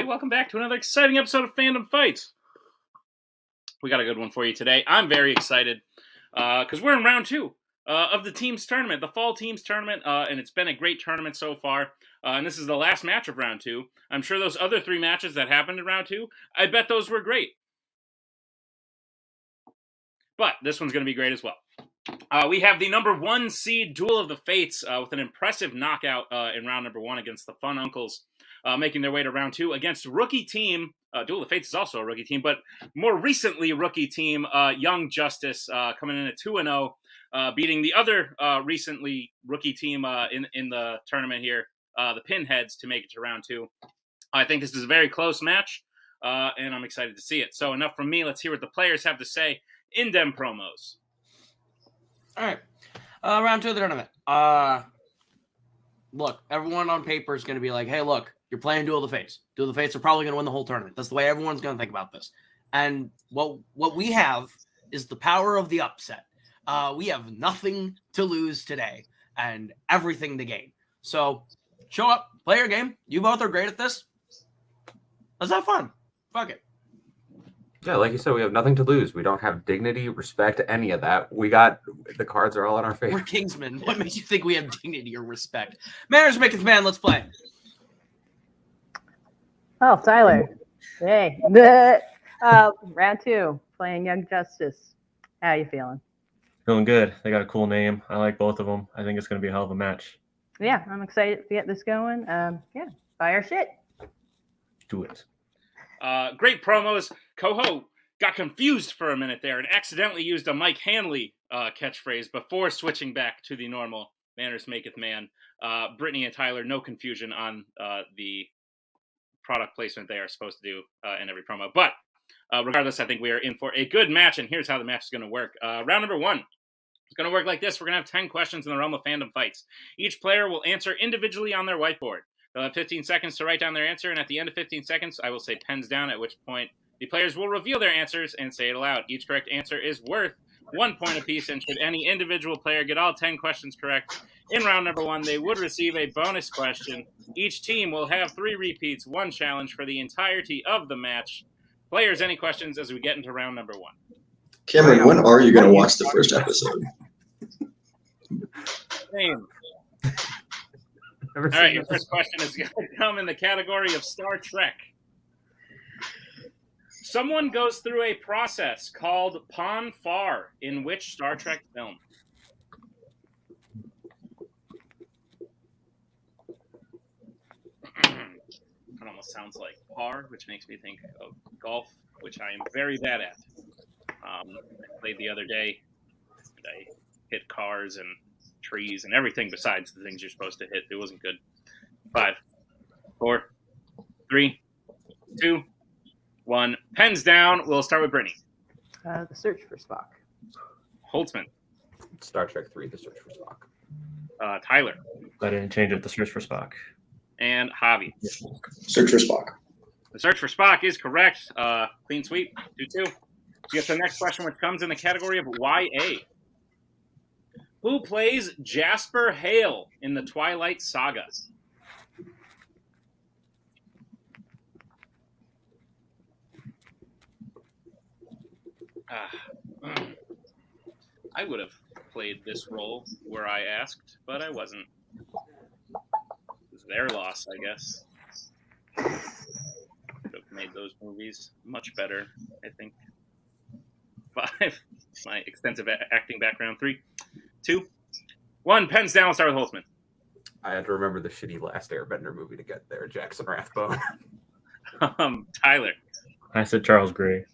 welcome back to another exciting episode of Fandom Fights. We got a good one for you today. I'm very excited because we're in round 2 of the teams tournament, the fall teams tournament, and it's been a great tournament so far. And this is the last match of round 2. I'm sure those other 3 matches that happened in round 2, I bet those were great. But this one's going to be great as well. We have the number 1 seed Duel of the Fates with an impressive knockout in round number 1 against the Fun Uncles, making their way to round 2 against rookie team. Duel of the Fates is also a rookie team, but more recently rookie team, Young Justice, coming in at 2-0, beating the other recently rookie team in the tournament here, the Pinheads, to make it to round 2. I think this is a very close match, and I'm excited to see it. So enough from me. Let's hear what the players have to say in dem promos. All right. Round 2 of the tournament. Look, everyone on paper is going to be like, hey, look, you're playing Duel of the Fates. Duel of the Fates are probably going to win the whole tournament. That's the way everyone's going to think about this. And what we have is the power of the upset. We have nothing to lose today and everything to gain. So show up, play your game. You both are great at this. Let's have fun. Fuck it. Yeah, like you said, we have nothing to lose. We don't have dignity, respect, any of that. We got the cards are all in our favor. We're Kingsmen. What makes you think we have dignity or respect? Manners maketh man. Let's play. Oh, Tyler. Hey. Round 2, playing Young Justice. How you feeling? Feeling good. They got a cool name. I like both of them. I think it's going to be a hell of a match. Yeah, I'm excited to get this going. Yeah, buy our shit. Do it. Great promos. Coho got confused for a minute there and accidentally used a Mike Hanley catchphrase before switching back to the normal manners maketh man. Brittany and Tyler, no confusion on the product placement they are supposed to do in every promo. But regardless, I think we are in for a good match, and here's how the match is going to work. Round number 1. It's going to work like this. We're going to have 10 questions in the realm of Fandom Fights. Each player will answer individually on their whiteboard. They'll have 15 seconds to write down their answer, and at the end of 15 seconds, I will say pens down, at which point the players will reveal their answers and say it aloud. Each correct answer is worth 1 point apiece, and should any individual player get all 10 questions correct in round number 1, they would receive a bonus question. Each team will have 3 repeats, 1 challenge for the entirety of the match. Players, any questions as we get into round number 1? Cameron, when are you going to watch the first episode? Same. All right, your first question is going to come in the category of Star Trek. Someone goes through a process called Pon farr in which Star Trek film? It almost sounds like par, which makes me think of golf, which I am very bad at. I played the other day, and I hit cars and trees and everything besides the things you're supposed to hit. It wasn't good. 5, 4, 3, 2, 1. Pens down. We'll start with Brittany. The Search for Spock. Holtzman. Star Trek 3, The Search for Spock. Tyler. I didn't change it. The Search for Spock. And Javi. Search for Spock. The Search for Spock is correct. Clean sweep. 2-2. We get to the next question, which comes in the category of YA. Who plays Jasper Hale in the Twilight Saga? I would have played this role where I asked, but I wasn't. It was their loss, I guess. Could have made those movies much better, I think. 5. My extensive acting background. 3, 2, 1. Pens down. We'll start with Holtzman. I had to remember the shitty Last Airbender movie to get there. Jackson Rathbone. Tyler. I said Charles Gray.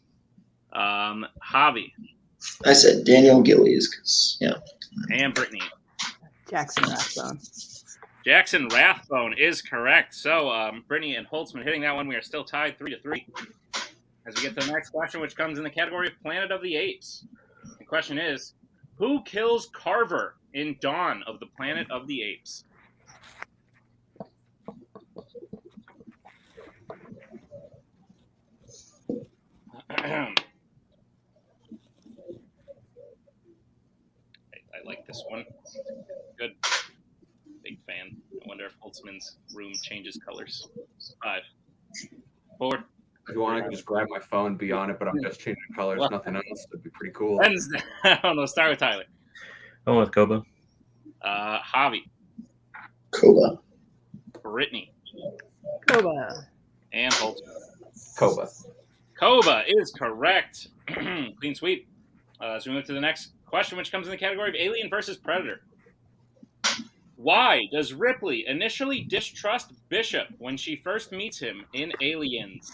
Javi. I said Daniel Gillies, because, yeah. And Brittany. Jackson Rathbone. Jackson Rathbone is correct. So, Brittany and Holtzman hitting that one. We are still tied 3-3. As we get to the next question, which comes in the category of Planet of the Apes. The question is, who kills Carver in Dawn of the Planet of the Apes? I like this one. Good. Big fan. I wonder if Holtzman's room changes colors. 5, 4. If you want, I can just grab my phone, be on it, but I'm just changing colors, Well, nothing else. That'd be pretty cool. Pens down. We'll start with Tyler. I'm with Koba. Javi. Koba. Brittany. Koba. And Holt. Koba. Koba is correct. Clean sweep. So we move to the next question, which comes in the category of Alien versus Predator. Why does Ripley initially distrust Bishop when she first meets him in Aliens?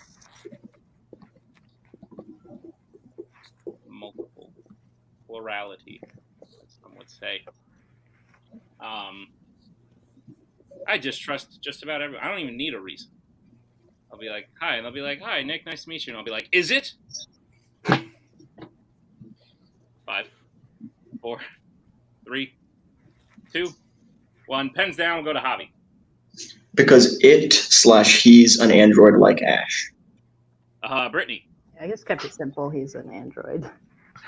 Multiple. Plurality, as some would say. I distrust just about everyone. I don't even need a reason. I'll be like, hi, and they'll be like, hi, Nick, nice to meet you. And I'll be like, is it? 5, 4, 3, 2, 1. Pens down. We'll go to Javi. Because it/he's an android like Ash. Brittany. I just kept it simple. He's an android.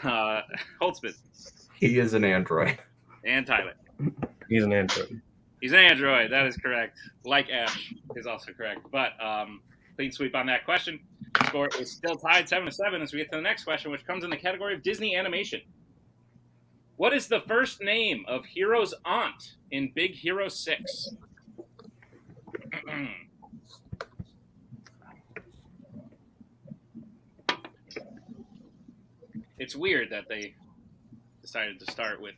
Holtzman. He is an android. And Tyler. He's an android. He's an android. That is correct. Like Ash is also correct. But clean sweep on that question. Score is still tied 7-7 as we get to the next question, which comes in the category of Disney animation. What is the first name of Hero's aunt in Big Hero 6? It's weird that they decided to start with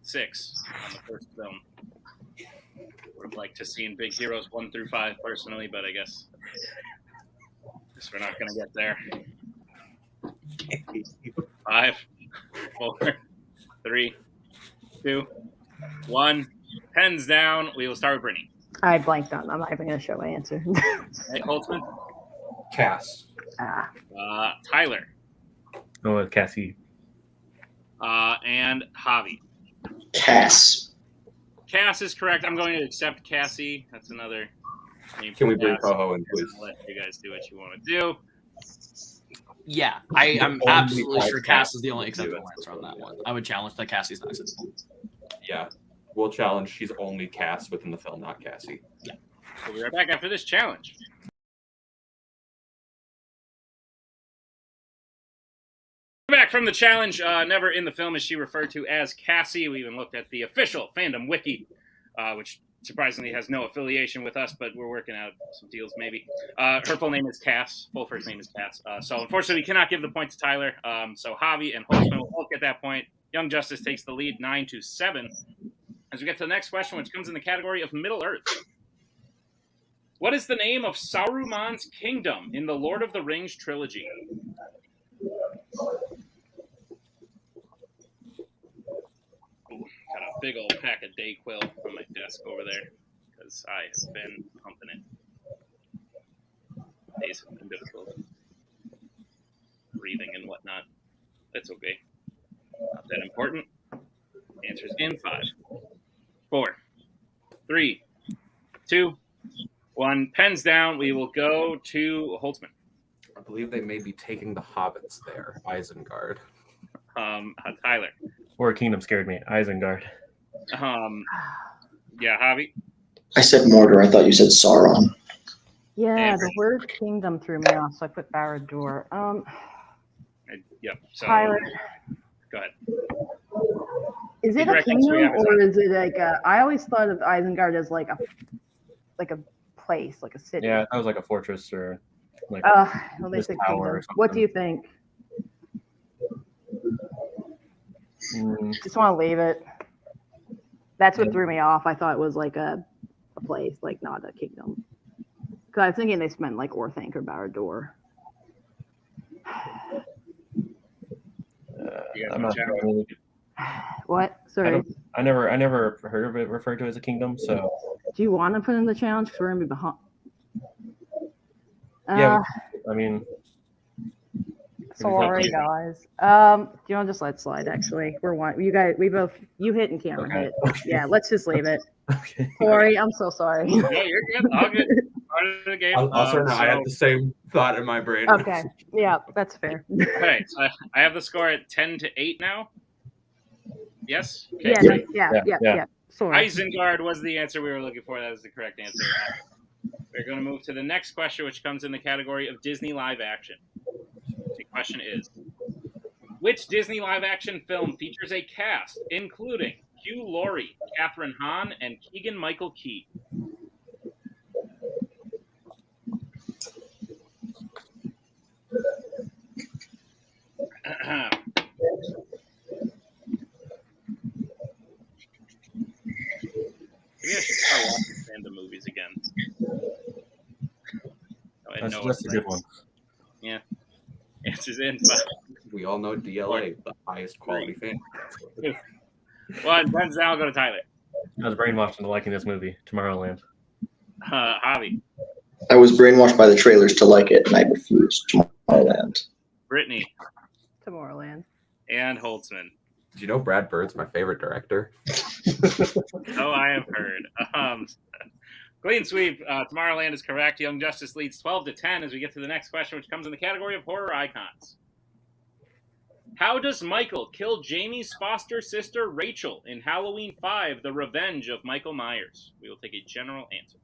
6 on the first film. Would have liked to see in Big Heroes 1 through 5 personally, but I guess we're not going to get there. 5, 4, 3, 2, 1. Pens down. We will start with Brittany. I blanked on. I'm not even going to show my answer. Hey, Holtzman. Cass. Tyler. I'm with Cassie. And Javi. Cass. Cass is correct. I'm going to accept Cassie. That's another name. Can we bring Cass. Coho in, please? I'll let you guys do what you want to do. Yeah, I'm Only absolutely sure Cass Cass is the only can do acceptable it. answer on that one. I would challenge that Cassie's not acceptable. Yeah. We'll challenge. She's only Cass within the film, not Cassie. We'll be right back after this challenge. Back from the challenge. Never in the film is she referred to as Cassie. We even looked at the official Fandom wiki, which surprisingly has no affiliation with us, but we're working out some deals maybe. Her full name is Cass. Full first name is Cass. So unfortunately, we cannot give the point to Tyler. So Javi and Holtzman will both get that point. Young Justice takes the lead 9-7. As we get to the next question, which comes in the category of Middle Earth. What is the name of Saruman's kingdom in the Lord of the Rings trilogy? Got a big old pack of Dayquil on my desk over there because I have been pumping it. Days have been difficult. Breathing and whatnot. That's okay. Not that important. Answers in 5, 4, 3, 2, 1. Pens down. We will go to Holtzman. I believe they may be taking the hobbits there. Isengard. Tyler. Or Kingdom scared me. Isengard. Yeah, Javi. I said Mordor. I thought you said Sauron. Yeah, the word kingdom threw me off, so I put Barad-dûr. Yep. So, Tyler, go ahead. is it a Correct, thanks for kingdom your or is it like a? I always thought of Isengard as like a place, like a city. Yeah, that was like a fortress or like Well, they this said tower kingdom. or What do something. you think? Just want to leave it. That's what threw me off. I thought it was like a place, like not a kingdom. Because I was thinking they meant like Orthanc or Barad-dûr. You guys I'm want not to chat? really, What? Sorry. I never heard of it referred to as a kingdom. So Do you want to put in the challenge? Because we're gonna be behind. yeah, I mean, Sorry, guys. Do you want to just let it slide? Actually, you guys, you hit and Cameron Okay. hit. Yeah, let's just leave it. okay. Sorry, I'm so sorry. No, you're good. All good. Part of the game. Also, I had the same thought in my brain. Okay, yeah, that's fair. Okay, so I have the score at 10-8 now. Yes. Okay. Yeah. Sorry. Isengard was the answer we were looking for. That is the correct answer. We're going to move to the next question, which comes in the category of Disney live action. The question is, which Disney live action film features a cast including Hugh Laurie, Kathryn Hahn, and Keegan-Michael Key? Maybe I should start watching Fandom movies again. That's a good one. Yeah. Answers in. We all know DLA, the highest quality fan. 1. Ben's now. I'll go to Tyler. I was brainwashed into liking this movie, Tomorrowland. Javi. I was brainwashed by the trailers to like it, and I refused. Tomorrowland. Brittany. Tomorrowland. And Holtzman. Did you know Brad Bird's my favorite director? Oh, I have heard. Clean sweep. Tomorrowland is correct. Young Justice leads 12-10 as we get to the next question, which comes in the category of horror icons. How does Michael kill Jamie's foster sister Rachel in Halloween 5, The Revenge of Michael Myers? We will take a general answer.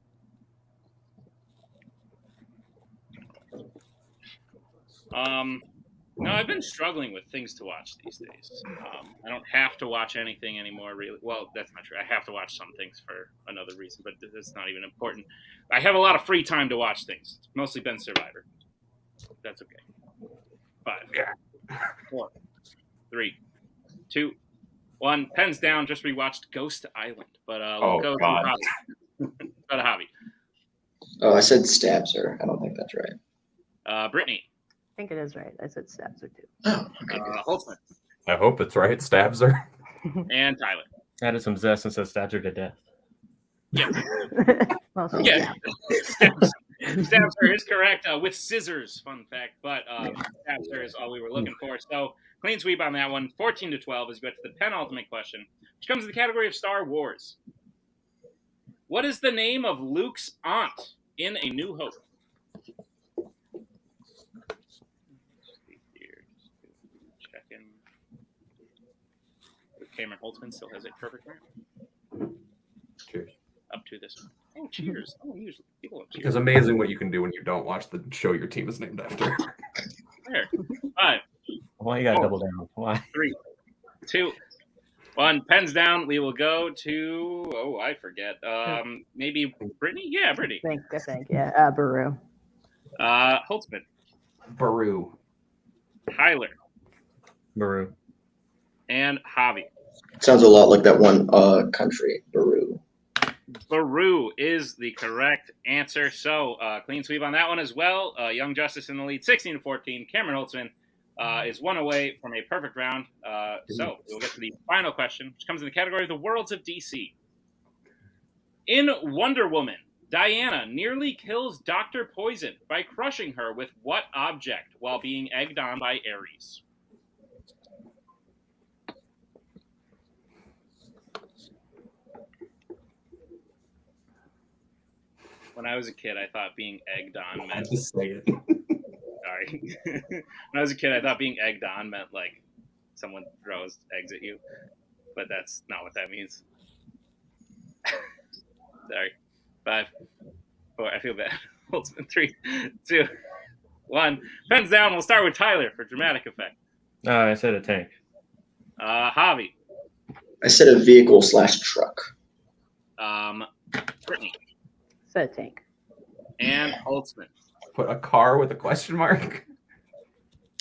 No, I've been struggling with things to watch these days. I don't have to watch anything anymore, really. Well, that's not true. I have to watch some things for another reason, but that's not even important. I have a lot of free time to watch things. It's mostly been Survivor. That's okay. 5, 4, 3, 2, 1. Pens down. Just rewatched Ghost Island, but we'll go to Javi. Go to Javi. Oh, I said stabs her. I don't think that's right. Brittany. I think it is right. I said stabs her too. Oh, okay. Holtzman. I hope it's right. Stabs her. And Tyler. Added some zest and said stabs her to death. Yeah. Mostly, Yeah. Stabs her is correct with scissors. Fun fact. But stabs her is all we were looking for. So clean sweep on that one. 14-12 as we go to the penultimate question, which comes in the category of Star Wars. What is the name of Luke's aunt in A New Hope? Cameron Holtzman still has a perfect round. Cheers. Up to this one. Oh, cheers. Oh, usually people don't cheers. It's amazing what you can do when you don't watch the show your team is named after. There. 5. Why you gotta double down? Why? 3, 2, 1. Pens down. We will go to I forget. Maybe Brittany? Yeah, Brittany. I think. Yeah. Baru. Holtzman. Baru. Tyler. Baru. And Javi. Sounds a lot like that one country, Peru. Baru is the correct answer. So clean sweep on that one as well. Young Justice in the lead, 16-14. Cameron Holtzman is one away from a perfect round. So we'll get to the final question, which comes in the category of the worlds of DC. In Wonder Woman, Diana nearly kills Dr. Poison by crushing her with what object while being egged on by Ares? When I was a kid, I thought being egged on meant... Just say it. Sorry. When I was a kid, I thought being egged on meant, like, someone throws eggs at you. But that's not what that means. Sorry. 5, 4, I feel bad. 3, 2, 1. Pens down. We'll start with Tyler for dramatic effect. I said a tank. Javi. I said a vehicle/truck. Brittany. Said tank. And Holtzman. Put a car with a question mark.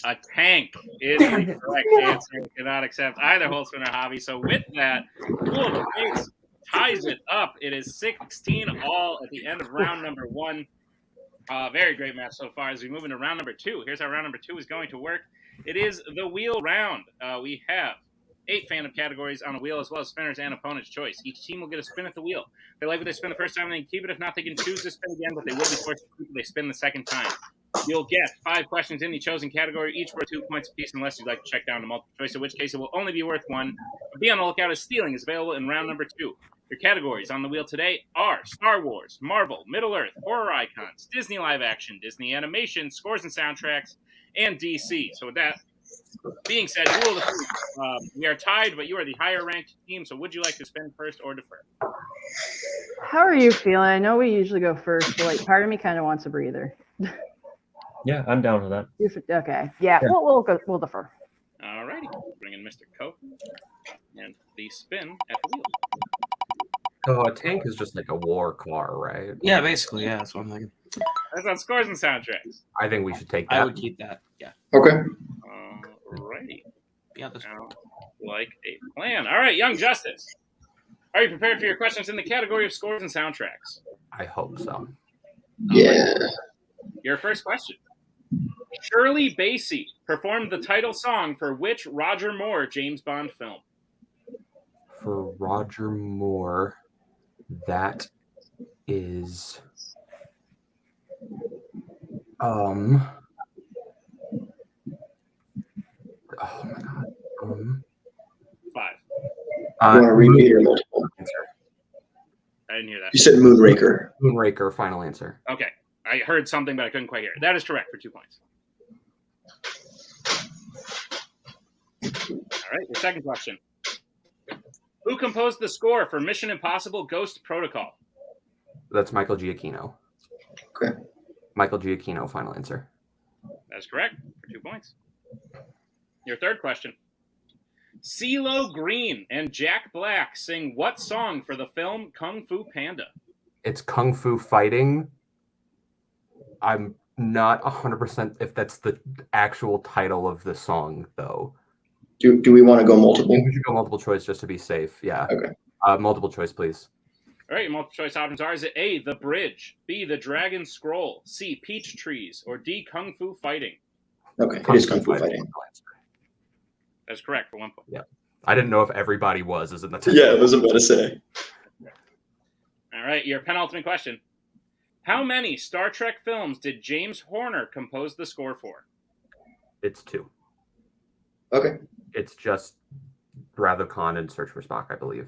A tank is the correct answer. We cannot accept either Holtzman or Javi. So with that, Duel of the Fates ties it up. It is 16 all at the end of round number 1. Very great match so far. As we move into round number 2, here's how round number 2 is going to work. It is the wheel round. We have 8 fandom categories on the wheel, as well as spinners and opponent's choice. Each team will get a spin at the wheel. If they like what they spin the first time, they can keep it. If not, they can choose to spin again, but they will be forced to keep it if they spin the second time. You'll get 5 questions in the chosen category, each worth 2 points apiece, unless you'd like to check down to multiple choice, in which case it will only be worth 1. But be on the lookout as stealing is available in round number 2. Your categories on the wheel today are Star Wars, Marvel, Middle-earth, horror icons, Disney live action, Disney animation, scores and soundtracks, and DC. So with that being said, Duel of the Fates, we are tied, but you are the higher ranked team, so would you like to spin first or defer? How are you feeling? I know we usually go first, but like part of me kind of wants a breather. Yeah, I'm down with that. Okay. Yeah, Yeah. we'll defer. All righty. Bring in Mr. Cope and the spin at the wheel. So a tank is just like a war car, right? Yeah, basically, yeah, that's what I'm thinking. That's on scores and soundtracks. I think we should take that. I would keep that. Yeah. Okay. Righty. Yeah, that's Sounds like a plan. All right, Young Justice. Are you prepared for your questions in the category of scores and soundtracks? I hope so. Yeah. Your first question. Shirley Bassey performed the title song for which Roger Moore James Bond film? For Roger Moore, that is oh my god. 5. You want to repeat or multiple? I didn't hear that. You said Moonraker. Moonraker, final answer. Okay. I heard something, but I couldn't quite hear it. That is correct for 2 points. All right, your second question. Who composed the score for Mission Impossible Ghost Protocol? That's Michael Giacchino. Okay. Michael Giacchino, final answer. That's correct for 2 points. Your third question. CeeLo Green and Jack Black sing what song for the film Kung Fu Panda? It's Kung Fu Fighting. I'm not 100% if that's the actual title of the song, though. Do we want to go I multiple? think we should go multiple choice just to be safe. Yeah. Okay. Multiple choice, please. All right, your multiple choice options are: is it A, The Bridge, B, The Dragon Scroll, C, Peach Trees, or D, Kung Fu Fighting? Okay. It is Kung Fu Fighting. That's correct for 1 point. Yeah. I didn't know if everybody was in the Yeah, I was about to say. All right, your penultimate question. How many Star Trek films did James Horner compose the score for? It's 2. Okay. It's just Wrath of Khan and Search for Spock, I believe.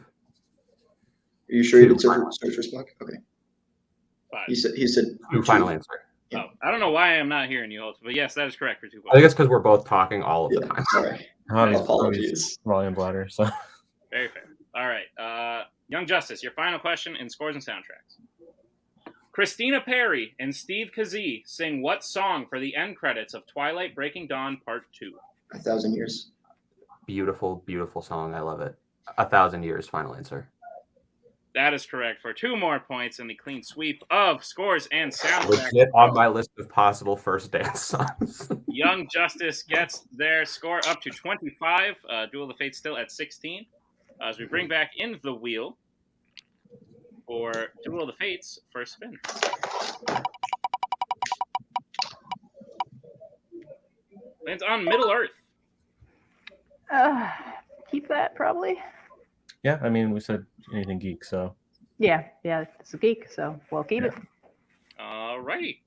Are you sure you 2 did search for Spock? Okay. 5. He said 2 final answer. Oh, I don't know why I'm not hearing you, but yes, that is correct for 2 I points. think it's because we're both talking all of the Yeah. time. Sorry. Obviously, Apologies. volume bladder. So Very fair. All right, Young Justice, your final question in scores and soundtracks. Christina Perri and Steve Kazee sing what song for the end credits of Twilight Breaking Dawn Part 2? 1,000 years. Beautiful, beautiful song. I love it. 1,000 years, final answer. That is correct for 2 more points in the clean sweep of scores and soundtracks. Legit on my list of possible first dance songs. Young Justice gets their score up to 25. Duel of the Fates still at 16. As we bring back in the wheel for Duel of the Fates first spin. Lands on Middle Earth. Keep that probably. yeah, I mean, we said anything geek, so Yeah, it's a geek, so we'll keep it. Alrighty.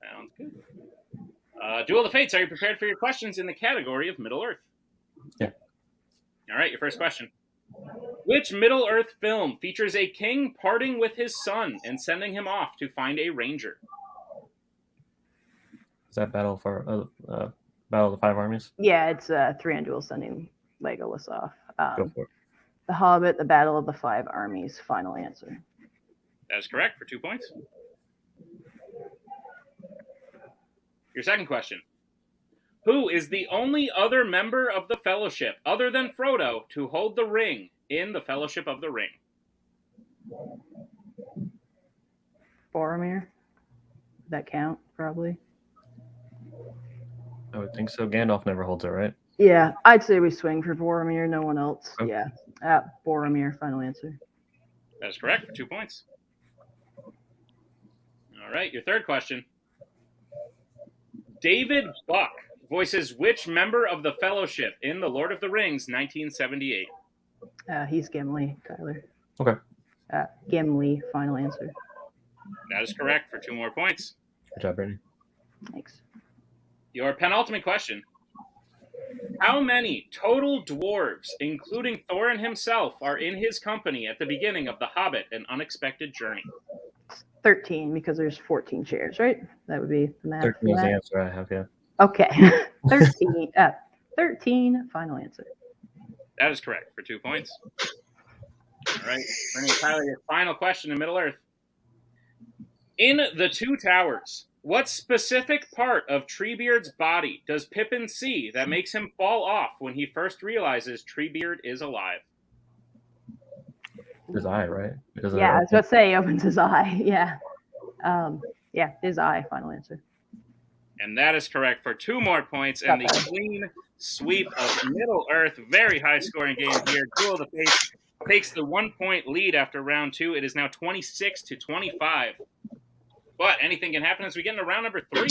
Sounds good. Duel of the Fates, are you prepared for your questions in the category of Middle Earth? Yeah. All right, your first question. Which Middle Earth film features a king parting with his son and sending him off to find a ranger? is that Battle of the Five Armies? Yeah, it's 3 on Duel sending Legolas off. Go for it. The Hobbit, the Battle of the Five Armies, final answer. That is correct for 2 points. Your second question. Who is the only other member of the Fellowship, other than Frodo, to hold the ring in the Fellowship of the Ring? Boromir. That count, probably. I would think so. Gandalf never holds it, right? Yeah, I'd say we swing for Boromir, no one else. Okay. Yeah, Boromir, final answer. That is correct for 2 points. All right, your third question. David Buck voices which member of the Fellowship in The Lord of the Rings 1978? He's Gimli, Tyler. Okay. Gimli, final answer. That is correct for 2 more points. Good job, Brittany. Thanks. Your penultimate question. How many total dwarves, including Thorin himself, are in his company at the beginning of The Hobbit, An Unexpected Journey? 13, because there's 14 chairs, right? That would be the math. 13 is the answer I have, yeah. Okay. 13. 13, final answer. That is correct for 2 points. All right, Brittany, Tyler, your final question in Middle Earth. In the Two Towers, what specific part of Treebeard's body does Pippin see that makes him fall off when he first realizes Treebeard is alive? His eye, right? It doesn't Yeah, I have- was going to say he opens his eye. Yeah. Yeah, his eye, final answer. And that is correct for 2 more points and the clean sweep of Middle Earth. Very high scoring game here. Duel of the Fates takes the 1-point lead after round 2. It is now 26-25. But anything can happen as we get into round number 3.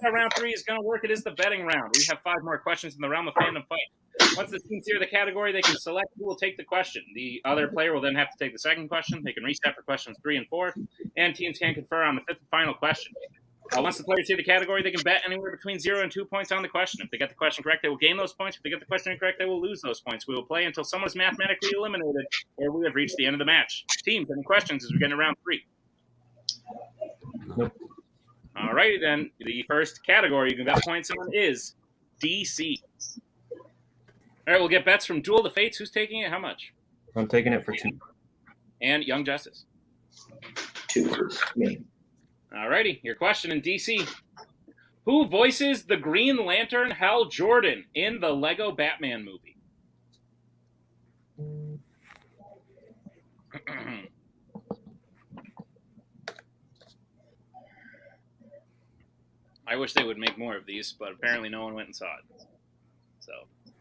How round 3 is going to work, it is the betting round. We have 5 more questions in the Realm of Fandom fight. Once the teams hear the category, they can select who will take the question. The other player will then have to take the second question. They can reset for questions 3 and 4. And teams can confer on the 5th and final question. Once the players see the category, they can bet anywhere between 0 and 2 points on the question. If they get the question correct, they will gain those points. If they get the question incorrect, they will lose those points. We will play until someone is mathematically eliminated or we have reached the end of the match. Teams, any questions as we get into round 3? Nope. All righty then. The first category you can bet points on is DC. All right, we'll get bets from Duel of the Fates. Who's taking it? How much? I'm taking it for 2. And Young Justice. 2 for me. All righty, your question in DC. Who voices the Green Lantern Hal Jordan in the Lego Batman movie? I wish they would make more of these, but apparently no one went and saw it. So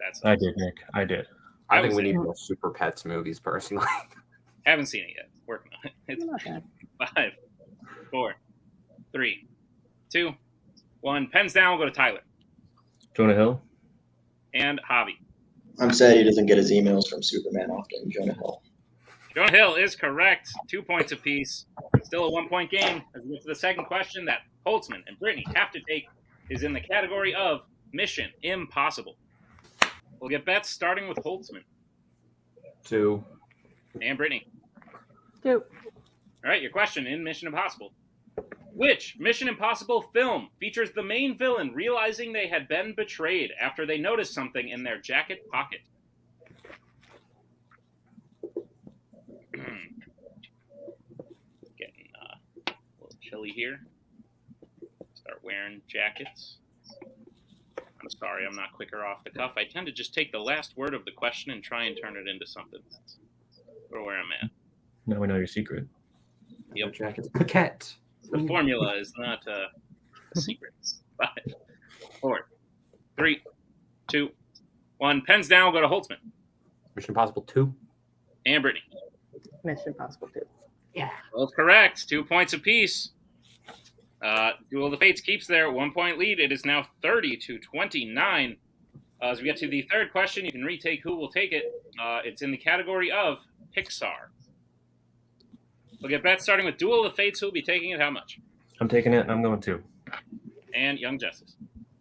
that's. I did, Nick. I did. I think we need more Super Pets movies, personally. Haven't seen it yet. Working on it. It's Not bad. 5, 4, 3, 2, 1. Pens down. We'll go to Tyler Jonah Hill. and Javi. I'm sad he doesn't get his emails from Superman often, Jonah Hill. Jonah Hill is correct. 2 points apiece. Still a 1-point game. As we get to the second question that Holtzman and Brittany have to take is in the category of Mission Impossible. We'll get bets starting with Holtzman 2. and Brittany. 2. All right, your question in Mission Impossible. Which Mission Impossible film features the main villain realizing they had been betrayed after they noticed something in their jacket pocket? Getting a little chilly here. Start wearing jackets. I'm sorry, I'm not quicker off the cuff. I tend to just take the last word of the question and try and turn it into something. Or where I'm at. Now we know your secret. Yep. Jackets. Paquette. The formula is not a secret. 5, 4, 3, 2, 1. Pens down. We'll go to Holtzman Mission Impossible 2. and Brittany. Mission Impossible 2. Yeah. Both correct. 2 points apiece. Duel of the Fates keeps their 1-point lead. It is now 30-29. As we get to the third question, you can retake who will take it. It's in the category of Pixar. We'll get bets starting with Duel of the Fates. Who will be taking it? How much? I'm taking it. I'm going 2. And Young Justice.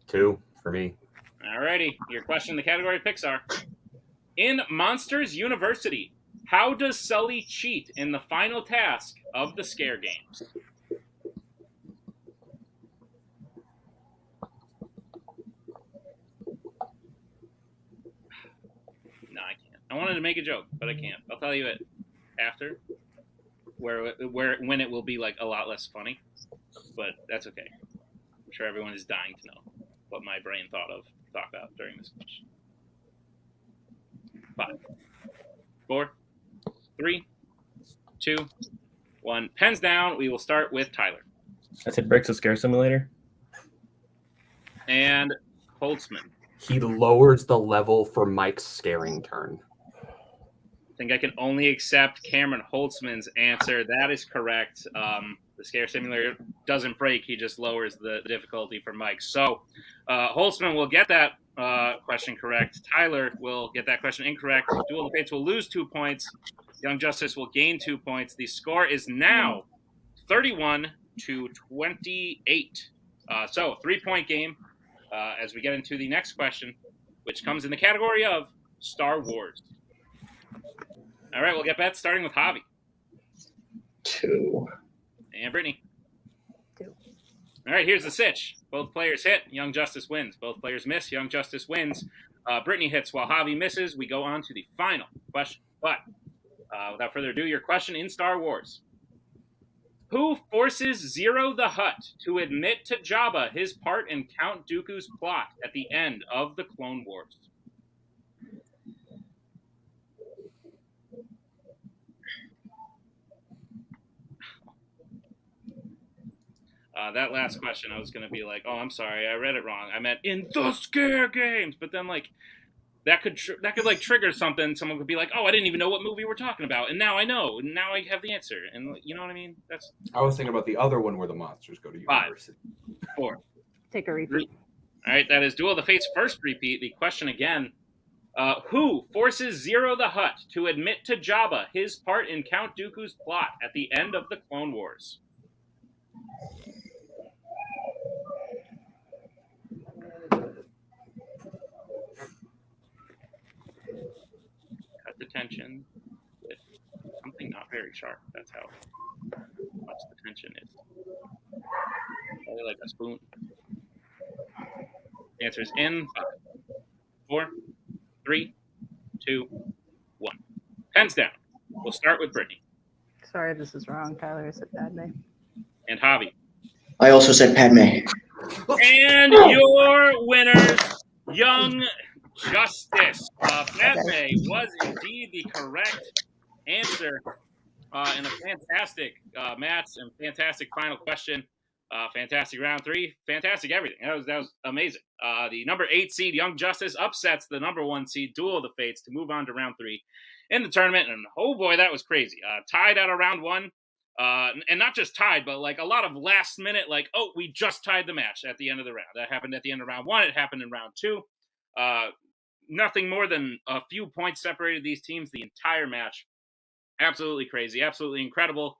2 for me. Alrighty, your question in the category of Pixar. In Monsters University, how does Sully cheat in the final task of the Scare Games? No, I can't. I wanted to make a joke, but I can't. I'll tell you it after, when it will be like a lot less funny, but that's okay. I'm sure everyone is dying to know what my brain thought about during this question. 5, 4, 3, 2, 1. Pens down. We will start with Tyler I said Bricks a Scare Simulator. and Holtzman. He lowers the level for Mike's scaring turn. I think I can only accept Cameron Holtzman's answer. That is correct. The Scare Simulator doesn't break. He just lowers the difficulty for Mike. So Holtzman will get that question correct. Tyler will get that question incorrect. Duel of the Fates will lose 2 points. Young Justice will gain 2 points. The score is now 31-28. So 3-point game as we get into the next question, which comes in the category of Star Wars. All right, we'll get bets starting with Javi 2. and Brittany. 2. All right, here's the sitch. Both players hit. Young Justice wins. Both players miss. Young Justice wins. Brittany hits while Javi misses. We go on to the final question. But Without further ado, your question in Star Wars. Who forces Zero the Hutt to admit to Jabba his part in Count Dooku's plot at the end of the Clone Wars? That last question, I was going to be like, oh, I'm sorry, I read it wrong. I meant in the Scare Games. But then, like, that could like trigger something. Someone could be like, oh, I didn't even know what movie we're talking about. And now I know. And now I have the answer. And you know what I mean? I was thinking about the other one where the monsters go to university. 4. Take a repeat. All right, that is Duel of the Fates' first repeat. The question again. Who forces Zero the Hutt to admit to Jabba his part in Count Dooku's plot at the end of the Clone Wars? Cut the tension with something not very sharp. That's how much the tension is. Probably like a spoon. The answer is in 5, 4, 3, 2, 1. Pens down. We'll start with Brittany. Sorry if this is wrong, Tyler. I said Padme. And Javi. I also said Padme. And your winners, Young Justice. Padme was indeed the correct answer in a fantastic match and fantastic final question. Fantastic round 3, fantastic everything. That was amazing. The number 8 seed Young Justice upsets the number 1 seed Duel of the Fates to move on to round 3 in the tournament. And oh boy, that was crazy. Tied out of round 1. And not just tied, but like a lot of last minute, like, oh, we just tied the match at the end of the round. That happened at the end of round 1. It happened in round 2. Nothing more than a few points separated these teams the entire match. Absolutely crazy. Absolutely incredible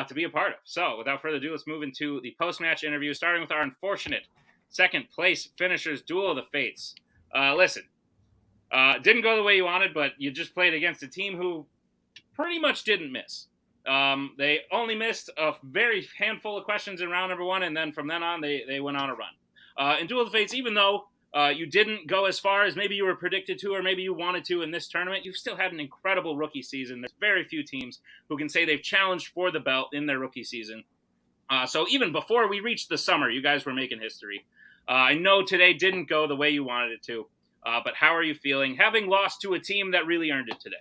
to be a part of. So without further ado, let's move into the post-match interview, starting with our unfortunate second place finishers, Duel of the Fates. Listen, didn't go the way you wanted, but you just played against a team who pretty much didn't miss. They only missed a very handful of questions in round number 1, and then from then on, they went on a run. In Duel of the Fates, even though you didn't go as far as maybe you were predicted to or maybe you wanted to in this tournament, you've still had an incredible rookie season. There's very few teams who can say they've challenged for the belt in their rookie season. So even before we reached the summer, you guys were making history. I know today didn't go the way you wanted it to, but how are you feeling having lost to a team that really earned it today?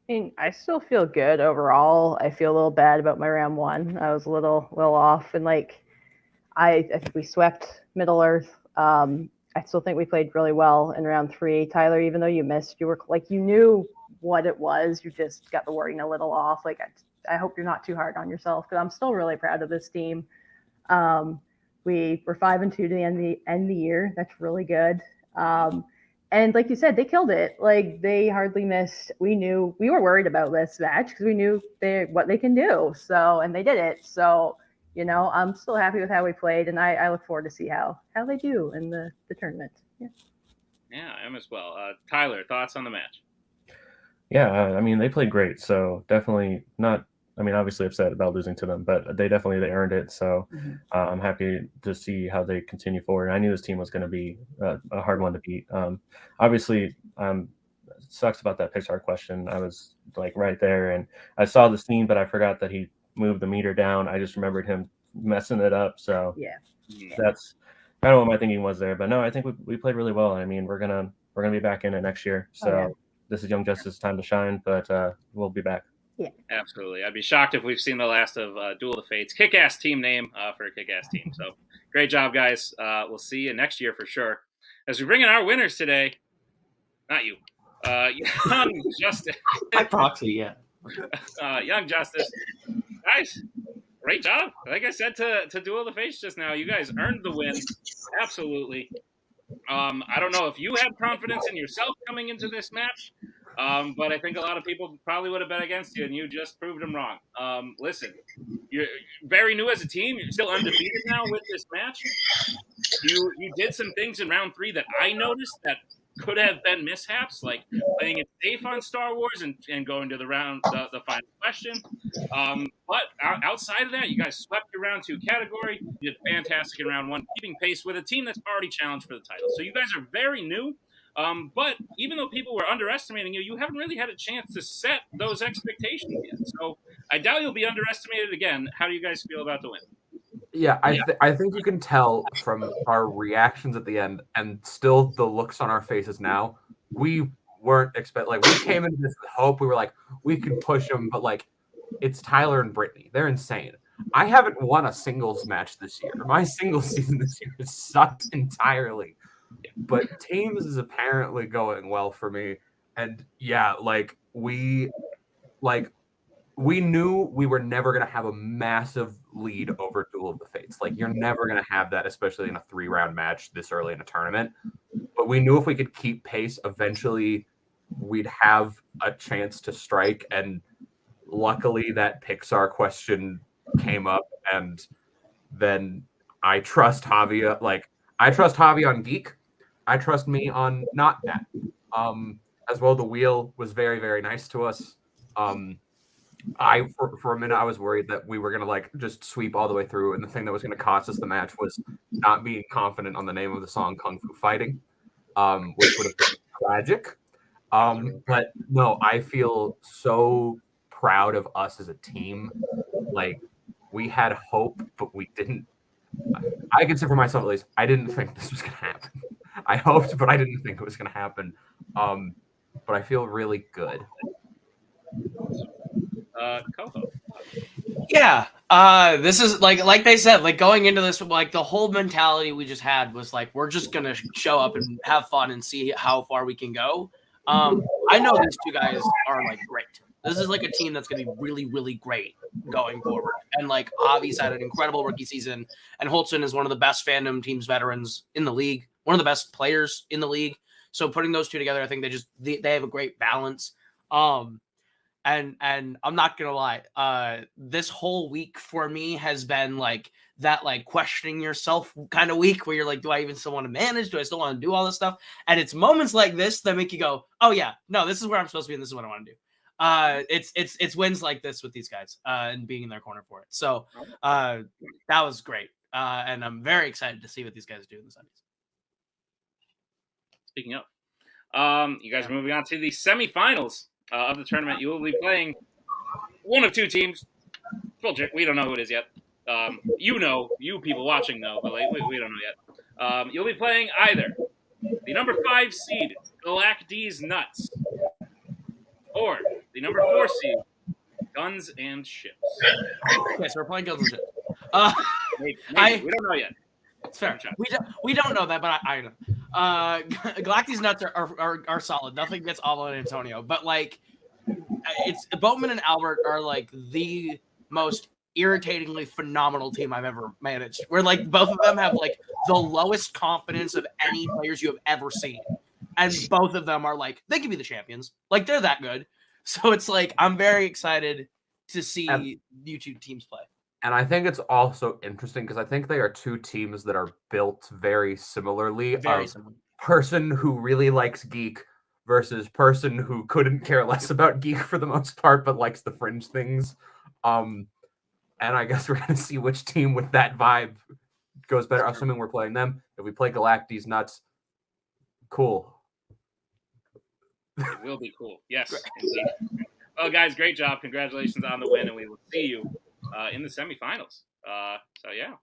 I mean, I still feel good overall. I feel a little bad about my round 1. I was a little off, and like I think we swept Middle Earth. I still think we played really well in round 3. Tyler, even though you missed, you were like, you knew what it was. You just got the wording a little off. Like, I hope you're not too hard on yourself, because I'm still really proud of this team. We were 5-2 to the end of the year. That's really good. And like you said, they killed it. Like, they hardly missed. We were worried about this match because we knew what they can do. So, and they did it. So, you know, I'm still happy with how we played, and I look forward to see how they do in the tournament. Yeah, I am as well. Tyler, thoughts on the match? Yeah, I mean, they played great. So definitely not. I mean, obviously upset about losing to them, but they earned it. So I'm happy to see how they continue forward. I knew this team was going to be a hard one to beat. Obviously, sucks about that Pixar question. I was like right there, and I saw the scene, but I forgot that he moved the meter down. I just remembered him messing it up. So that's kind of what my thinking was there. But no, I think we played really well. I mean, we're gonna be back in it next year. So this is Young Justice's time to shine, but we'll be back. Yeah, absolutely. I'd be shocked if we've seen the last of Duel of the Fates. Kick-ass team name for a kick-ass team. So great job, guys. We'll see you next year for sure. As we bring in our winners today, not you, Young Justice. By proxy, yeah. Young Justice. Guys, great job. Like I said to Duel of the Fates just now, you guys earned the win. Absolutely. I don't know if you had confidence in yourself coming into this match, but I think a lot of people probably would have bet against you, and you just proved them wrong. Listen, you're very new as a team. You're still undefeated now with this match. You did some things in round 3 that I noticed that could have been mishaps, like playing it safe on Star Wars and going to the final question. But outside of that, you guys swept your round 2 category. You did fantastic in round 1, keeping pace with a team that's already challenged for the title. So you guys are very new, But even though people were underestimating you, you haven't really had a chance to set those expectations yet. So I doubt you'll be underestimated again. How do you guys feel about the win? Yeah, I think you can tell from our reactions at the end and still the looks on our faces now. We weren't we came into this with hope. We were like, we could push them, but like, it's Tyler and Brittany. They're insane. I haven't won a singles match this year. My singles season this year has sucked entirely. But teams is apparently going well for me. And yeah, we knew we were never going to have a massive lead over Duel of the Fates. Like, you're never going to have that, especially in a 3-round match this early in a tournament. But we knew if we could keep pace, eventually we'd have a chance to strike. And luckily that Pixar question came up. And then I trust Javi. I trust Javi on Geek. I trust me on not that. As well, the wheel was very, very nice to us. For a minute I was worried that we were gonna just sweep all the way through, and the thing that was gonna cost us the match was not being confident on the name of the song Kung Fu Fighting, which would have been tragic. But no, I feel so proud of us as a team. Like, we had hope, but we didn't. I can say for myself at least, I didn't think this was gonna happen. I hoped, but I didn't think it was gonna happen. But I feel really good. Coho. Yeah, this is like they said, like going into this, like the whole mentality we just had was like, we're just gonna show up and have fun and see how far we can go. I know these two guys are like great. This is like a team that's gonna be really, really great going forward. And like Javi's had an incredible rookie season, and Holtzen is one of the best Fandom teams veterans in the league, one of the best players in the league. So putting those two together, I think they have a great balance. And I'm not gonna lie, this whole week for me has been like that, like questioning yourself kind of week where you're like, do I even still want to manage? Do I still want to do all this stuff? And it's moments like this that make you go, oh yeah, no, this is where I'm supposed to be and this is what I want to do. It's wins like this with these guys and being in their corner for it. So that was great. And I'm very excited to see what these guys do in the Sundays. Speaking of, you guys are moving on to the semifinals of the tournament. You will be playing one of two teams. We don't know who it is yet. You people watching know, but we don't know yet. You'll be playing either the number 5 seed Galacti's Nuts or the number 4 seed Guns and Ships. Okay, so we're playing Guns and Ships. Maybe. We don't know yet. It's fair. We don't know that, but I know. Galacti's Nuts are solid. Nothing gets Avo and Antonio, but like, it's Boatman and Albert are like the most irritatingly phenomenal team I've ever managed. Where like both of them have like the lowest confidence of any players you have ever seen, and both of them are like they could be the champions. Like, they're that good. So it's like I'm very excited to see you two teams play. And I think it's also interesting because I think they are two teams that are built very similarly. Very similar. Person who really likes Geek versus person who couldn't care less about Geek for the most part, but likes the fringe things. And I guess we're going to see which team with that vibe goes better. Assuming we're playing them. If we play Galacti's Nuts, cool. It will be cool. Yes. Indeed. Well, guys, great job. Congratulations on the win, and we will see you in the semifinals. So yeah,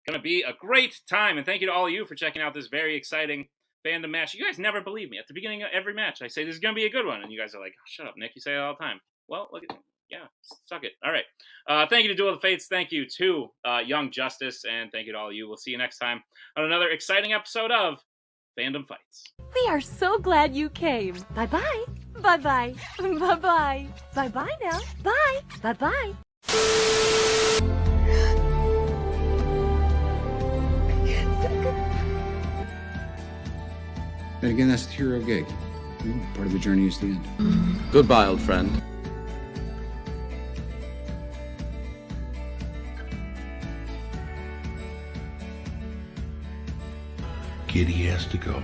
gonna be a great time, and thank you to all of you for checking out this very exciting Fandom match. You guys never believe me. At the beginning of every match, I say this is gonna be a good one, and you guys are like, oh, "Shut up, Nick! You say it all the time." Well, look at suck it. All right. Thank you to Duel of the Fates. Thank you to Young Justice, and thank you to all of you. We'll see you next time on another exciting episode of Fandom Fights. We are so glad you came. Bye-bye. Bye-bye. Bye-bye. Bye-bye now. Bye. Bye-bye. And again, that's the hero gig. Part of the journey is the end. Goodbye, old friend. Kitty has to go.